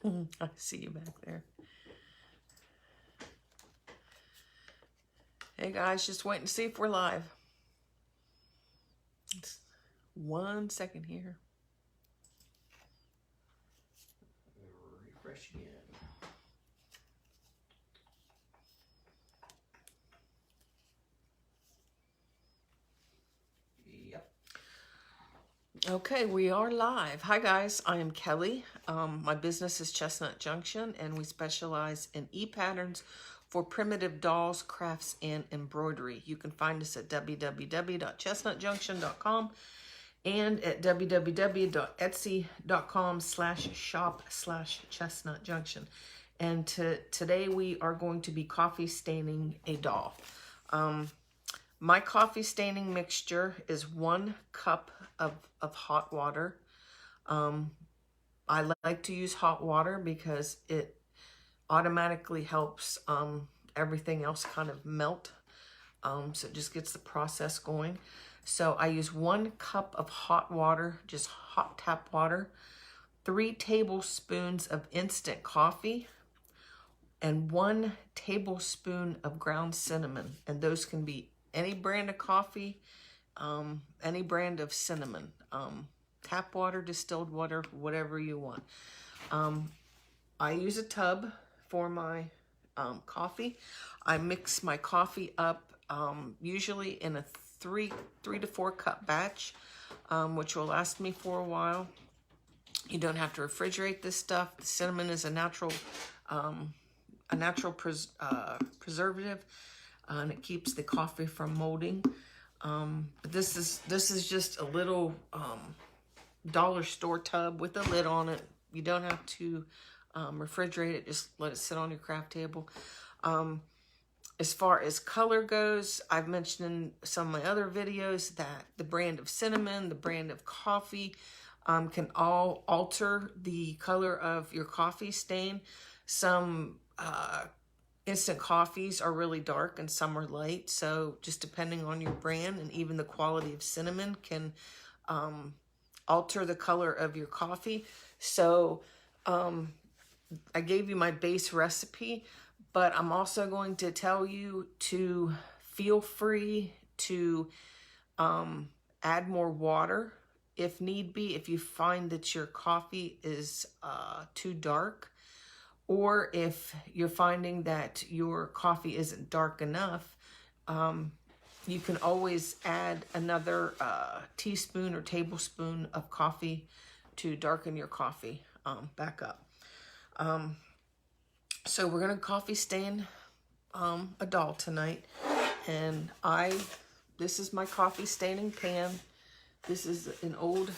I see you back there. Hey guys, just waiting to see if we're live. It's 1 second here. Refresh again. Yep. Okay, we are live. Hi guys, I am Kelly. My business is Chestnut Junction, and we specialize in e-patterns for primitive dolls, crafts, and embroidery. You can find us at www.chestnutjunction.com and at www.etsy.com/shop/chestnutjunction. And today we are going to be coffee staining a doll. My coffee staining mixture is 1 cup of hot water. I like to use hot water because it automatically helps everything else kind of melt. So it just gets the process going. So I use 1 cup of hot water, just hot tap water, 3 tablespoons of instant coffee, and 1 tablespoon of ground cinnamon. And those can be any brand of coffee, any brand of cinnamon, tap water, distilled water, whatever you want. I use a tub for my coffee. I mix my coffee up usually in a 3 to 4 cup batch, which will last me for a while. You don't have to refrigerate this stuff. The cinnamon is a natural preservative, and it keeps the coffee from molding. But this is just a little dollar store tub with a lid on it. You don't have to refrigerate it. Just let it sit on your craft table. As far as color goes, I've mentioned in some of my other videos that the brand of cinnamon, the brand of coffee, can all alter the color of your coffee stain. Some instant coffees are really dark and some are light. So just depending on your brand and even the quality of cinnamon can alter the color of your coffee. So I gave you my base recipe, but I'm also going to tell you to feel free to add more water if need be, if you find that your coffee is too dark, or if you're finding that your coffee isn't dark enough. You can always add another teaspoon or tablespoon of coffee to darken your coffee back up. So we're gonna coffee stain a doll tonight, and this is my coffee staining pan. This is an old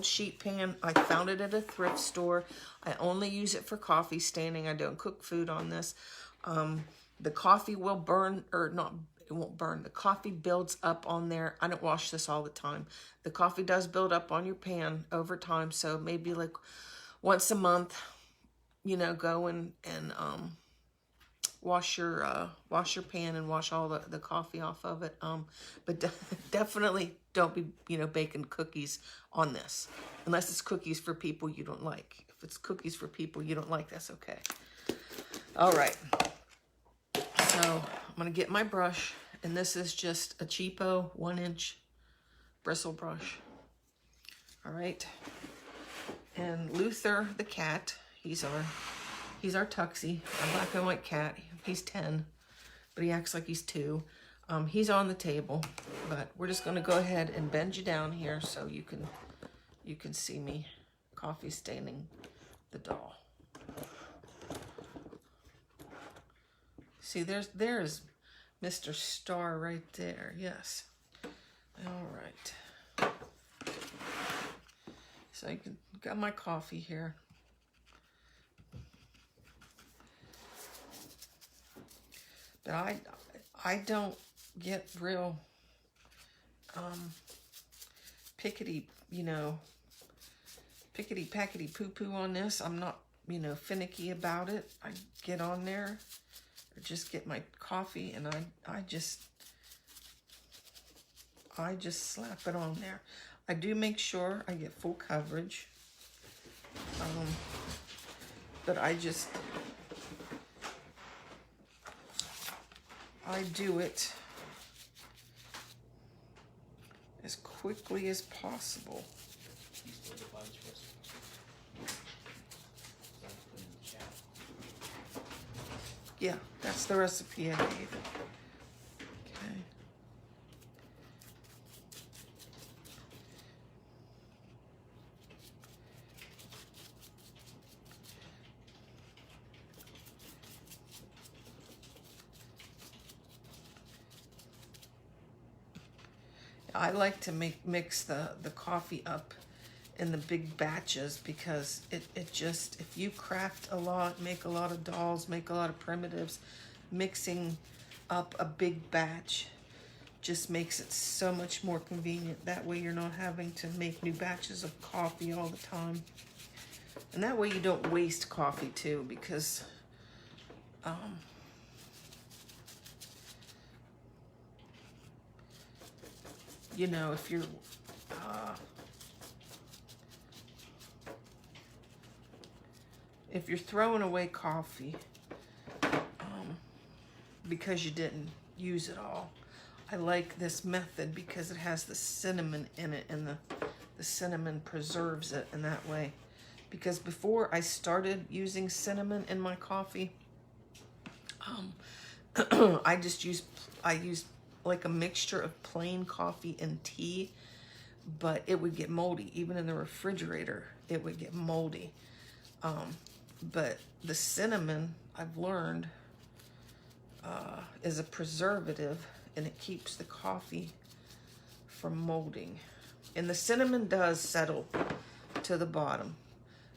sheet pan. I found it at a thrift store. I only use it for coffee staining. I don't cook food on this. The coffee will burn, or not, it won't burn. The coffee builds up on there. I don't wash this all the time. The coffee does build up on your pan over time, so maybe like once a month, you know, go and wash your pan and wash all the coffee off of it. But definitely don't be, you know, baking cookies on this, unless it's cookies for people you don't like. If it's cookies for people you don't like, that's okay. All right. So I'm gonna get my brush, and this is just a cheapo 1-inch bristle brush. All right. And Luther the cat, he's our Tuxie, our black and white cat. He's 10, but he acts like he's 2. He's on the table, but we're just gonna go ahead and bend you down here so you can see me coffee staining the doll. See, there's Mr. Star right there. Yes. All right. So you can got my coffee here. But I don't get real pickety, you know, pickety packety poo poo on this. I'm not, you know, finicky about it. I get on there, or just get my coffee, and I just slap it on there. I do make sure I get full coverage. but I do it as quickly as possible. Yeah, that's the recipe I gave. Okay. I like to mix the coffee up in the big batches because it just, if you craft a lot, make a lot of dolls, make a lot of primitives, mixing up a big batch just makes it so much more convenient. That way you're not having to make new batches of coffee all the time. And that way you don't waste coffee too, because you know, if you're throwing away coffee because you didn't use it all, I like this method because it has the cinnamon in it, and the cinnamon preserves it in that way. Because before I started using cinnamon in my coffee, I used like a mixture of plain coffee and tea, but it would get moldy. Even in the refrigerator, it would get moldy. But the cinnamon, I've learned, is a preservative, and it keeps the coffee from molding. And the cinnamon does settle to the bottom.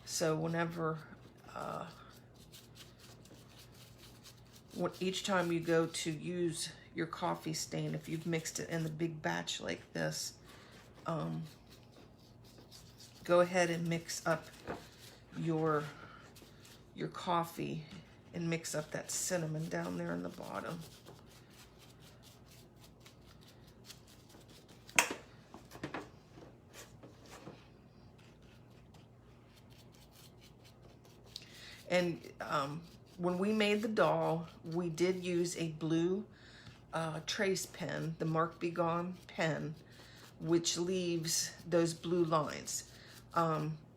So whenever, each time you go to use your coffee stain, if you've mixed it in the big batch like this, go ahead and mix up your coffee and mix up that cinnamon down there in the bottom. And when we made the doll, we did use a blue trace pen, the Mark Be Gone pen, which leaves those blue lines.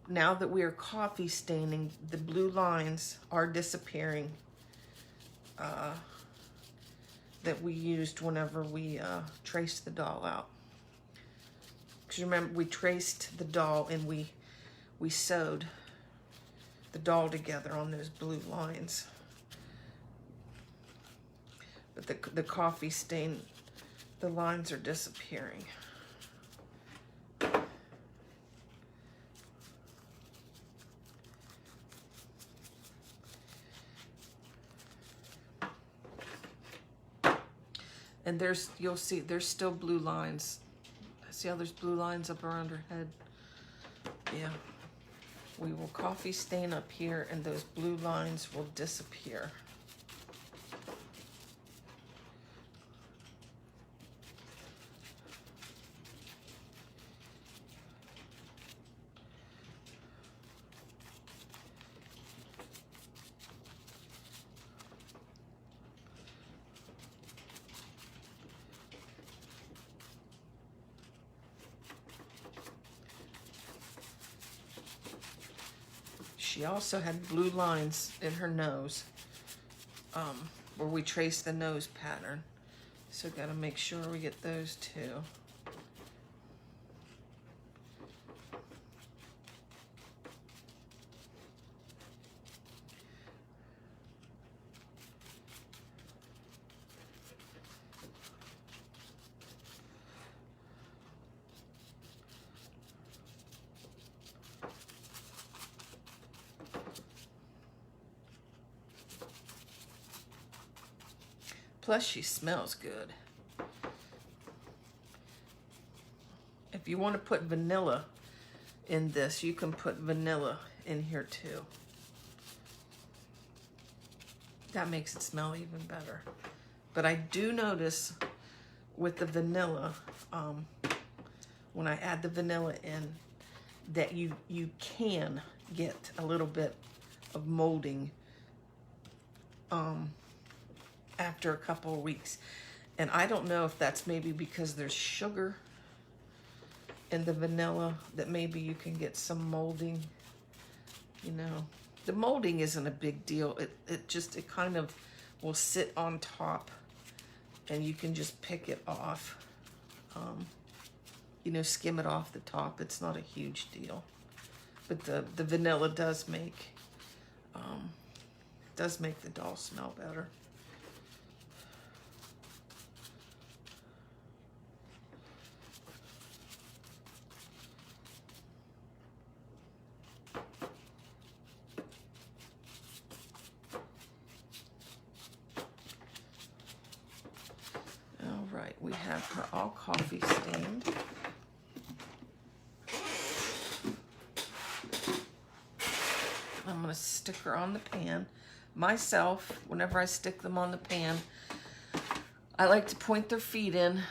Now that we are coffee staining, the blue lines are disappearing that we used whenever we traced the doll out. Because remember, we traced the doll and we sewed the doll together on those blue lines. But the coffee stain, the lines are disappearing. And you'll see, there's still blue lines. See how there's blue lines up around her head? Yeah. We will coffee stain up here, and those blue lines will disappear. She also had blue lines in her nose, where we traced the nose pattern. So gotta make sure we get those too. Plus, she smells good. If you want to put vanilla in this, you can put vanilla in here too. That makes it smell even better. But I do notice with the vanilla, when I add the vanilla in, that you can get a little bit of molding after a couple of weeks. And I don't know if that's maybe because there's sugar in the vanilla, that maybe you can get some molding. You know, the molding isn't a big deal. It kind of will sit on top, and you can just pick it off. You know, skim it off the top. It's not a huge deal. But the vanilla does make the doll smell better. All right, we have her all coffee stained. I'm going to stick her on the pan. Myself, whenever I stick them on the pan, I like to point their feet in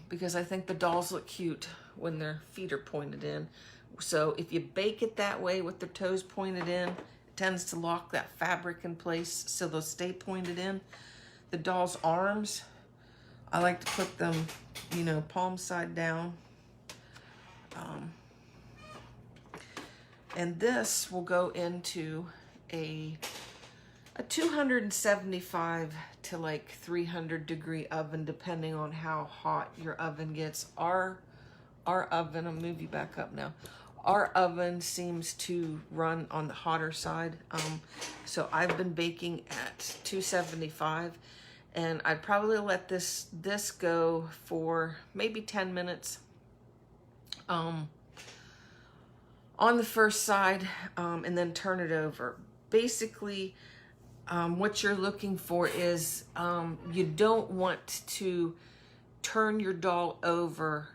because I think the dolls look cute when their feet are pointed in. So if you bake it that way with their toes pointed in, it tends to lock that fabric in place so they'll stay pointed in. The doll's arms, I like to put them, you know, palm side down. And this will go into a 275 to like 300 degree oven, depending on how hot your oven gets. Our oven, I'll move you back up now. Our oven seems to run on the hotter side. So I've been baking at 275, and I'd probably let this go for maybe 10 minutes. On the first side, and then turn it over. Basically, what you're looking for is you don't want to turn your doll over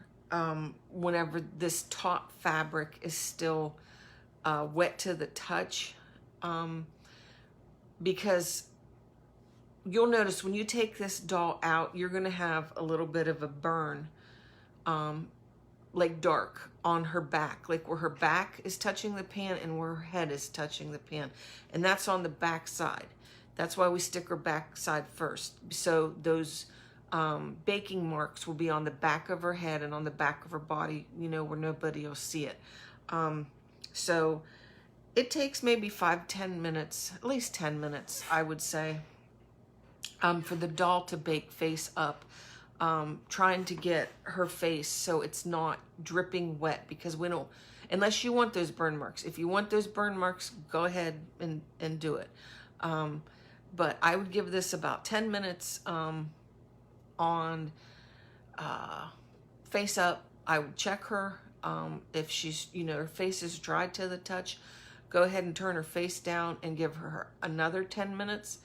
whenever this top fabric is still wet to the touch, because you'll notice when you take this doll out, you're going to have a little bit of a burn, like dark on her back, like where her back is touching the pan and where her head is touching the pan. And that's on the back side. That's why we stick her back side first. So those baking marks will be on the back of her head and on the back of her body, you know, where nobody will see it. So it takes maybe 5-10 minutes, at least 10 minutes, I would say, for the doll to bake face up. Trying to get her face so it's not dripping wet, because we don't, unless you want those burn marks. If you want those burn marks, go ahead and do it. But I would give this about 10 minutes on face up. I would check her. If she's, you know, her face is dry to the touch, go ahead and turn her face down and give her another 10 minutes.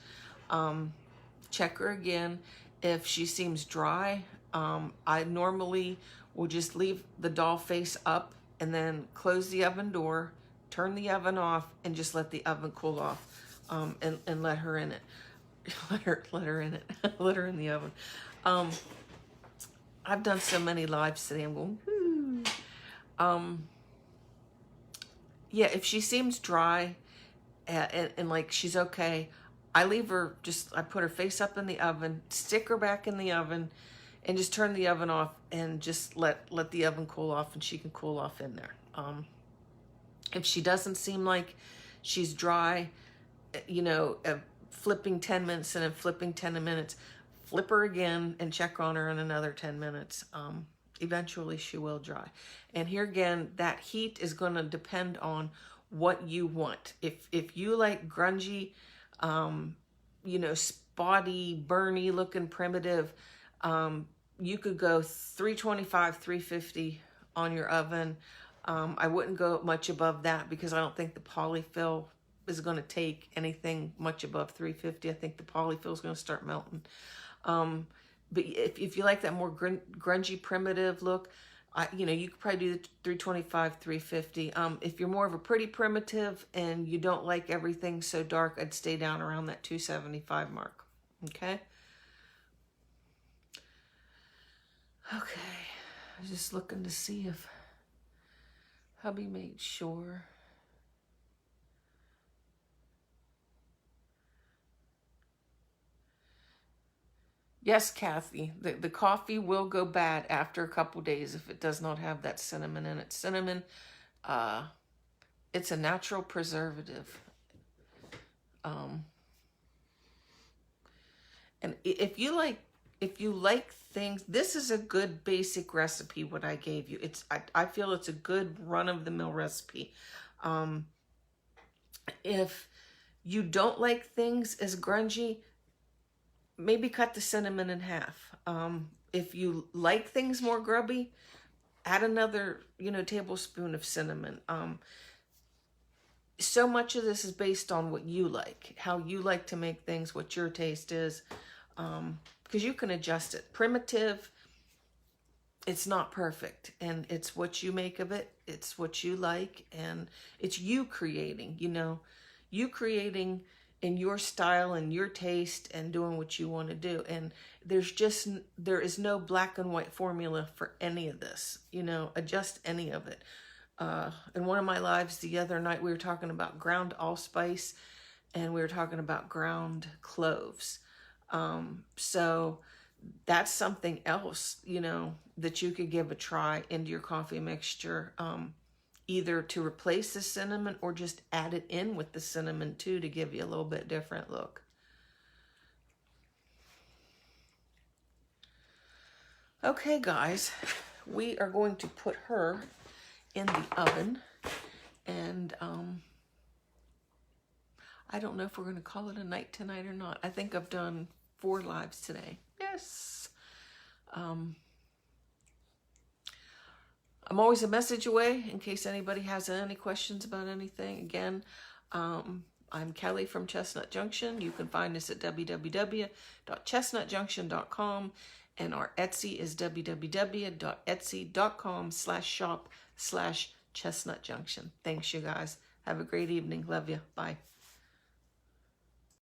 Check her again. If she seems dry, I normally will just leave the doll face up and then close the oven door, turn the oven off, and just let the oven cool off, and let her in it. let her in it. Let her in the oven. I've done so many lives today. I'm going, whoo. Yeah, if she seems dry and like she's okay, I leave her, I put her face up in the oven, stick her back in the oven, and just turn the oven off and just let the oven cool off, and she can cool off in there. If she doesn't seem like she's dry, you know, flipping 10 minutes and then flipping 10 minutes, flip her again and check on her in another 10 minutes. Eventually she will dry. And here again, that heat is going to depend on what you want. If you like grungy, you know, spotty, burny looking primitive, you could go 325, 350 on your oven. I wouldn't go much above that because I don't think the polyfill is going to take anything much above 350. I think the polyfill is going to start melting. But if you like that more grungy primitive look, you know, you could probably do the 325, 350. If you're more of a pretty primitive and you don't like everything so dark, I'd stay down around that 275 mark. Okay? Okay. I was just looking to see if hubby made sure. Yes, Kathy, the coffee will go bad after a couple days if it does not have that cinnamon in it. Cinnamon, uh, it's a natural preservative. Um, and if you like things, this is a good basic recipe. What I gave you, I feel it's a good run of the mill recipe. If you don't like things as grungy, maybe cut the cinnamon in half. If you like things more grubby, add another, tablespoon of cinnamon. So much of this is based on what you like, how you like to make things, what your taste is, because you can adjust it. Primitive, it's not perfect, and it's what you make of it. It's what you like, and it's you creating, you creating in your style and your taste and doing what you want to do. And there is no black and white formula for any of this, adjust any of it. In one of my lives the other night, we were talking about ground allspice, and we were talking about ground cloves. So that's something else, that you could give a try into your coffee mixture, either to replace the cinnamon or just add it in with the cinnamon too, to give you a little bit different look. Okay, guys, we are going to put her in the oven, and I don't know if we're going to call it a night tonight or not. I think I've done 4 lives today. Yes. I'm always a message away in case anybody has any questions about anything. Again, I'm Kelly from Chestnut Junction. You can find us at www.chestnutjunction.com, and our Etsy is www.etsy.com/shop/Chestnut Junction. Thanks, you guys. Have a great evening. Love you. Bye.